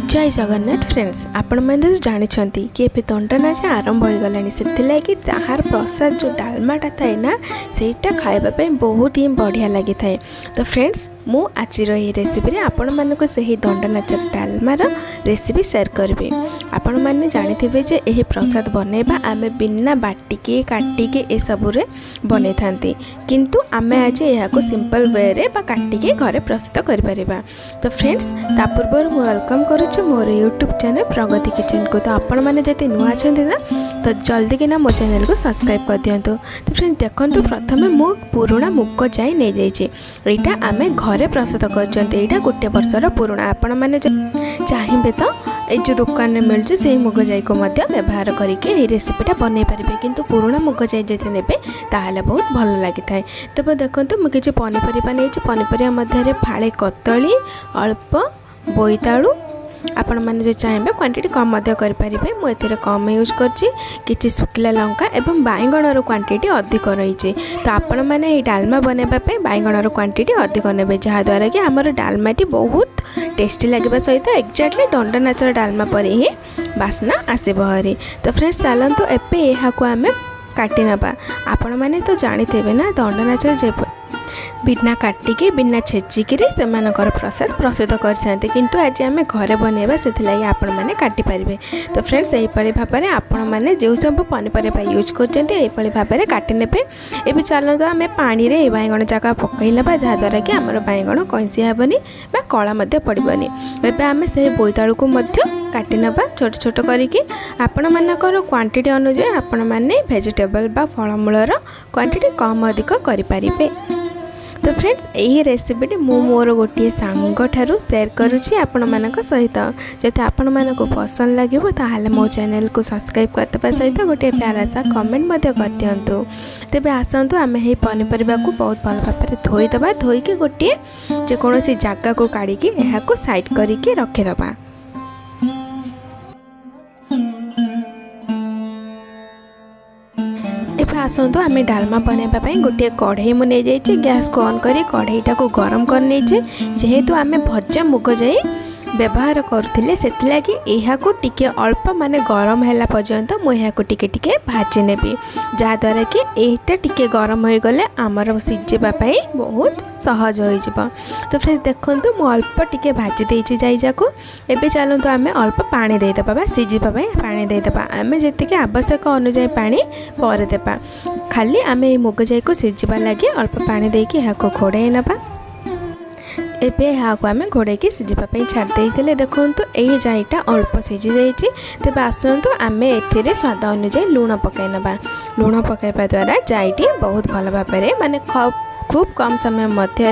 जय जगन्नाथ फ्रेंड्स, आपण मैंने जानते कि ए दंडनाचा आरंभ हो गलानी से जार प्रसाद जो डालमाटा थाए ना सेटा खाइबा बहुत ही बढ़िया लगी थाए। तो फ्रेंड्स मु आज रेसिपी आपण मानक से दंडनाचा डालमार रेसिपी शेयर करी। आपण मैंने जानते जे यह प्रसाद बनैबा आम बिना बाटिके काटिके ए सबुरे बनै थांती, किंतु आम आज यहाँ सिंपल वे रे बा काटिके घरे प्रस्तुत कर परिबा। तो फ्रेंड्स ता पूर्व मु वेलकम करुछु मोर यूट्यूब चैनल प्रगति किचन को। तो आपण मैंने जति नुआ छथि ना तो जल्दी कि ना मो चैनल को सब्सक्राइब कर दियंतु। तो फ्रेंड्स देखंतु प्रथमे मु पुराना मुग जाई नै जाइछि, एटा आमे घरे प्रस्तुत करछन्ते। एटा गोटे वर्षर पुराना, आपण माने चाहिबे तो ए जो दुकान में मिल से मुग जाई को मध्य व्यवहार करके ये रेसिपीटा बनै पारिबे, किंतु पुराना मुग जाई जति नेबे ताहाले बहुत भल लागि थाए। तब देखंतु मु किछि पनिपरिबा नेछि। पनिपरिबा मध्य फाळे कदली, अल्प बोइतालु, आपण मैंने जो चाहिए क्वांटिटी कम करें। मुझे कम यूज कर सुखिला लंका एवं बाइगणर क्वांटिटी अधिक रही। तो आपण मैंने डालमा बनवाई बाइगणर क्वांटिटी अधिक ने, जहाद्वारा कि आमर डालमाटी बहुत टेस्टी लगे सहित एक्जाक्टली दंडनाचर डालमा पर ही बास्ना आसब हरी। तो फ्रेंड्स चलतु एबे यहाँ आम काटी नबा। आपण मैंने तो जानी ना दंडनाचर जे बिना काटिकी बिना छेचिकी से प्रसाद प्रस्तुत कर, किंतु आज आम घरे बनवा से आपण मैंने काटी पारे। तो फ्रेंड्स यही भाव में आपण मैंने जो सब पनीपरिया यूज कर भाव में काटी ने। ये चलते आम पानी रे बाइगण जाक पकई ना, जहाद्वारा कि आमर बाइगण कंसी हेबनी बा कला पड़बनी। एबे आम से बोइतालु को काटी नबा छोट छोट करके। आपण मानकर क्वांटिटी अनुसार आपण मैंने वेजिटेबल बा फलमूलर क्वांटिटी कम अधिक करें। तो फ्रेंड्स यही रेसिपीटी मोर गोटे सांग ठारू शेयर करुच्ची आपण मानक सहित। जब आपण मानक पसंद लगे ताहले मो चैनल को सब्सक्राइब करते सहित गोटे प्यारा सा कमेंट कर दिंतु। तेबे आसतु आम यही पनीपरिया को बहुत भल भाव धोईदबा। धोईकी गोटे जेकोसी जगह को काढ़ी यहाँ को साइड करके रखीदबा। आसतु आम डालमा बनवाई गोटे कढ़ई मुझे जाइए। गैस को ऑन करी कढ़ईटा को गरम कर नहीं, जेहेतु आम भजा मुग जाई व्यवहार करुले से यहाँ को टिके अल्प माने गरम है पर्यंत मुझे टिके टिके भाजी नेबी, जहाद्वारा कि एटा टिके गरम हो गले आमर सिझापी बहुत सहज हो। तो फ्रेंड्स देखंतु मु अल्प टिके भाजी देछि जाइजा को। एबे चलंतु आमे अल्प पानी देदेबा बा सिझिबा पई पानी देदेबा। आमे जतिके आवश्यक अनुसार पानी पर देबा। खाली आमे मुग जाई को सिझिबा लागि अल्प पानी देके यहाँ को घोड़ाई नबा। एबे यहाँ को आम घोड़े सिझापी छाड़ी देखो यही जाईटा अल्प सिझी जाइए। तेज आसतु आम ए स्वाद अनुसार लुण पकई नबा। लुण पकईवा द्वारा जाईटी बहुत भल भाव में माने खूब कम समय मध्य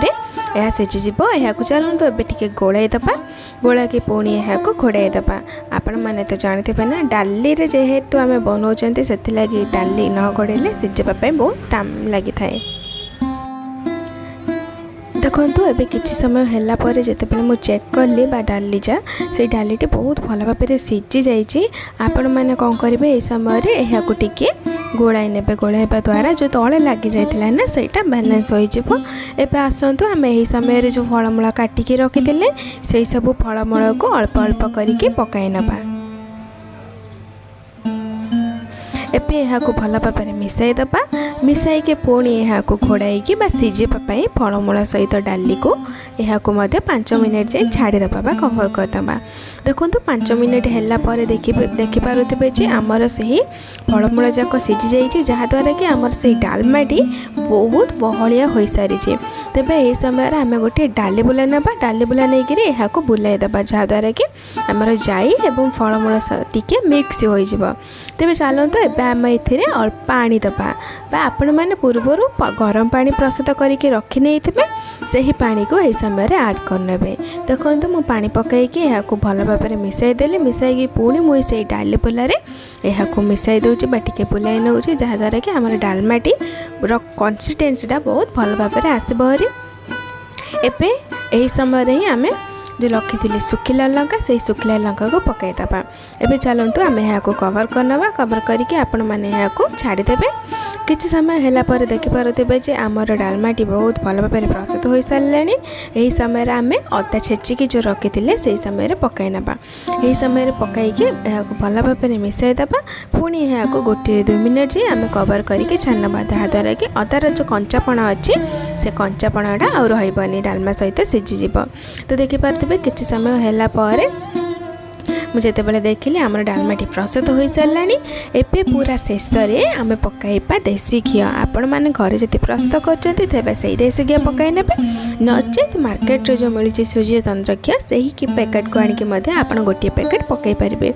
यह सिझीज। यहाँ को चलते एबे टिके गोलाई दबा। गोला की पुणी यहाँ को घोड़ाई दबा। आपण मैंने तो जानते ना डाली रे जेहेतु आम बनाऊँ से डाली न घोड़े सिझापी बहुत टाइम लगी थाए। देखो एबे किछि समय हैला परे जेतेबेले मु चेक करली बा डाली जा से डालीटी बहुत भल भाव में सिझी जाइए। आपण मैंने कौन करेंगे ये समय यहाँ को टिके गोलाई ने। गोलाइबा द्वारा जो तले लगी जाइथिला ना सेटा बैलेंस हो जिवो। एबे आसतु आम यही समय जो फलमूल काटिकी रखिथिले से सब फलमूल को अल्प अल्प करके पकाई नबा। एबे यहाँ को भल भाव में मिसाई दबा। मिसाई के पुणी यहाँ को घोड़ाई सिझापी फलमूल सहित डाली को यहाँ को 5 मिनट जाए छाड़ी दबा बा कवर करदबा। देखो 5 मिनट है देखिपे जे आमर से फलमूल जाक सिझी जाइए, जहाद्वारा कि आमर से डालमाटी बहुत बहलिया हो सारी। तेबे यही समय आम गोटे डाली बुला नबा। डाली बुला नहीं कि यहाँ को बुलाई दबा, जहाद्वारा कि आमर जाई एवं फलमूल टिके मिक्स हो। तेबे चलते एबे आम एथिरे अल्प पानी दबा बा आपण मैंने पूर्वर गरम पानी प्रस्तुत करके रखी नहीं थे से ही पानी को यही समय ऐड करने। देखो मु पानी पकईकि यहाँ को भल भाव में मिसाई देली। मिसाई पुणी मुझे से डाली बुलारे यहाँ को मिसाई दूची बा टिके बुलाई नौ, जहाद्वारा कि आम डालमाटी कंसिस्टेंसीटा बहुत भल भाव में आसब हरी। एबे यही समय ही आम जो रखी सुखिला लंका से सुखिला लंका को पकईदबा। एबे चलतु आम यहाँ कवर करनवा। कवर करके आपण मैंने यहाँ छाड़ीदे। किसी समय है देखिपे जे आमर डालमाटी बहुत भल भाव में प्रस्तुत हो सारे। यही समय आम अदा छेचिकी जो रखी से समय पकई नवा। यही समय पकईकि भल भाव में मिसाईदबा। पुणी यहाँ गोटे 2 मिनट जे आम कवर करके छाड़नवा जहाँद्वारा कि अदार जो कंचापण अच्छी से कंचापणटा आ रही डालमा सहित सीझीज। तो देखिपे किसी समय है मुझे देखिली आम डालमाटी प्रस्तुत हो सारे। एबे पूरा शेष में आम पकईपा देसी घी। आपण मैंने घरे जब प्रस्तुत कर देसी घी पकई ने नचेत मार्केट जो मिली सूर्य तंत्र घी से ही पैकेट को आनिक आप गोटे पैकेट पकई पारे।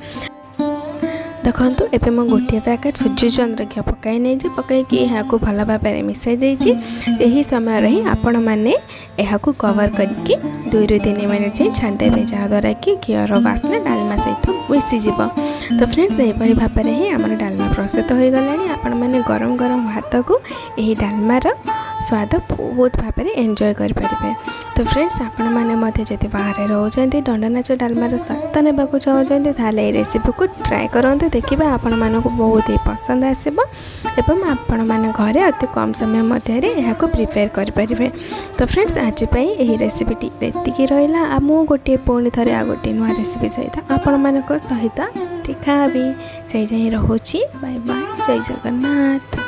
देखो एबे मैं गोटे पैकेट सूर्यचंद्र घी पकई नहीं पकईकि यहाँ भल भाव में मिसाई देछि। यही समय ही आपण मैंने यहाँ कवर करके 2 ରୁ 3 मिनट जाए छाड़देवे जहाँद्वारा कि घीर बास्ना डालमा सहित मिसीज। तो फ्रेंड्स यही भाव में ही आम डालमा प्रस्तुत हो गला। आपण मैंने गरम गरम भात को यही डालमार स्वाद बहुत भाव में एंजॉय करें। तो फ्रेंड्स आपण मैंने जब बाहर रोचते दंडनाच डालमार स्वाद नेबाक चाहते ताले रेसिपी को ट्राए करते। देखिए आपण मानक बहुत ही पसंद आसब एवं आपण मैंने घरे अति कम समय मध्य यहाँ प्रिपेयर करें। तो फ्रेंड्स आज यही रेसिपीटी एतिकी रहा। मु गोटे पुणी थे आ गोटे नुआ रेसिपी सहित आपण मानक सहित देखा भी से जाए रोची। बाय बाय, जय जगन्नाथ।